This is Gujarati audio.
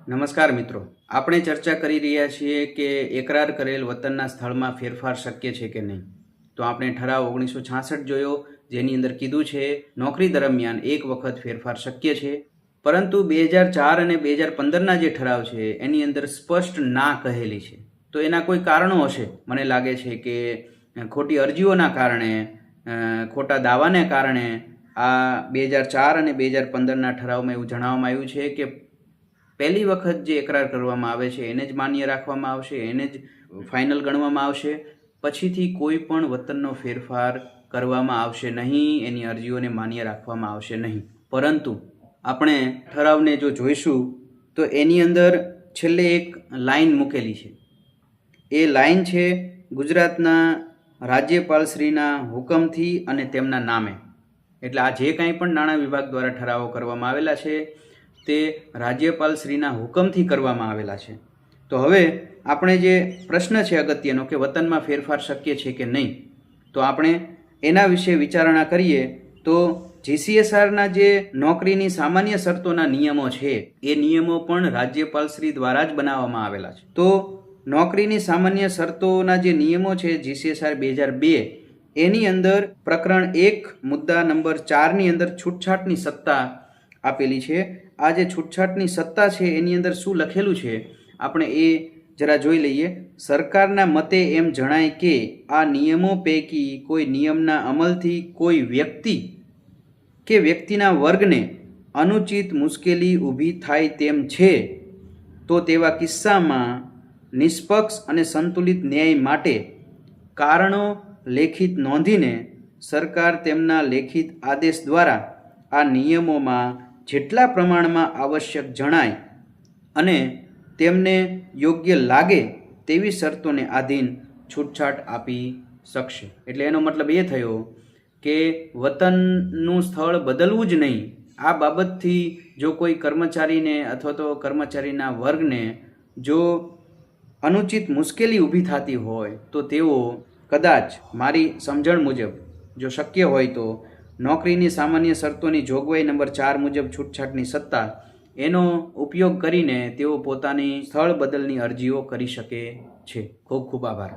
નમસ્કાર મિત્રો, આપણે ચર્ચા કરી રહ્યા છીએ કે એકરાર કરેલ વતનના સ્થળમાં ફેરફાર શક્ય છે કે નહીં. તો આપણે ઠરાવ 1966 જોયો, જેની અંદર કીધું છે નોકરી દરમિયાન એક વખત ફેરફાર શક્ય છે. પરંતુ 2004 અને 2015ના જે ઠરાવ છે એની અંદર સ્પષ્ટ ના કહેલી છે. તો એના કોઈ કારણો હશે. મને લાગે છે કે ખોટી અરજીઓના કારણે, ખોટા દાવાને કારણે આ 2004 અને 2015ના ઠરાવમાં એવું જણાવવામાં આવ્યું છે કે પહેલી વખત જે એકરાર કરવામાં આવે છે એને જ માન્ય રાખવામાં આવશે, એને જ ફાઇનલ ગણવામાં આવશે. પછીથી કોઈ પણ વતનનો ફેરફાર કરવામાં આવશે નહીં, એની અરજીઓને માન્ય રાખવામાં આવશે નહીં. પરંતુ આપણે ઠરાવને જો જોઈશું તો એની અંદર છેલ્લે એક લાઈન મૂકેલી છે. એ લાઈન છે ગુજરાતના રાજ્યપાલશ્રીના હુકમથી અને તેમના નામે. એટલે આ જે કાંઈ પણ નાણાં વિભાગ દ્વારા ઠરાવો કરવામાં આવેલા છે તે રાજ્યપાલશ્રીના હુકમથી કરવામાં આવેલા છે. તો હવે આપણે જે પ્રશ્ન છે અગત્યનો કે વતનમાં ફેરફાર શક્ય છે કે નહીં, તો આપણે એના વિશે વિચારણા કરીએ. તો જીસીએસઆરના જે નોકરીની સામાન્ય શરતોના નિયમો છે એ નિયમો પણ રાજ્યપાલશ્રી દ્વારા જ બનાવવામાં આવેલા છે. તો નોકરીની સામાન્ય શરતોના જે નિયમો છે જીસીએસઆર 2002, એની અંદર પ્રકરણ 1 મુદ્દા નંબર 4ની અંદર છૂટછાટની સત્તા આપેલી છે. આ જે છૂટછાટની સત્તા છે એની અંદર શું લખેલું છે આપણે એ જરા જોઈ લઈએ. સરકારના મતે એમ જણાય કે આ નિયમો પૈકી કોઈ નિયમના અમલથી કોઈ વ્યક્તિ કે વ્યક્તિના વર્ગને અનુચિત મુશ્કેલી ઊભી થાય તેમ છે, તો તેવા કિસ્સામાં નિષ્પક્ષ અને સંતુલિત ન્યાય માટે કારણો લેખિત નોંધીને સરકાર તેમના લેખિત આદેશ દ્વારા આ નિયમોમાં જેટલા પ્રમાણમાં આવશ્યક જણાય અને તેમને યોગ્ય લાગે તેવી શરતોને આધીન છૂટછાટ આપી શકશે. એટલે એનો મતલબ એ થયો કે વતનનું સ્થળ બદલવું જ નહીં. આ બાબતથી જો કોઈ કર્મચારીને અથવા તો કર્મચારીના વર્ગને જો અનુચિત મુશ્કેલી ઊભી થતી હોય તો તેઓ કદાચ, મારી સમજણ મુજબ જો શક્ય હોય તો, નોકરીની સામાન્ય શરતોની જોગવાઈ નંબર 4 મુજબ છૂટછાટની સત્તા એનો ઉપયોગ કરીને તેઓ પોતાની સ્થળ બદલની અરજીઓ કરી શકે છે. ખૂબ ખૂબ આભાર.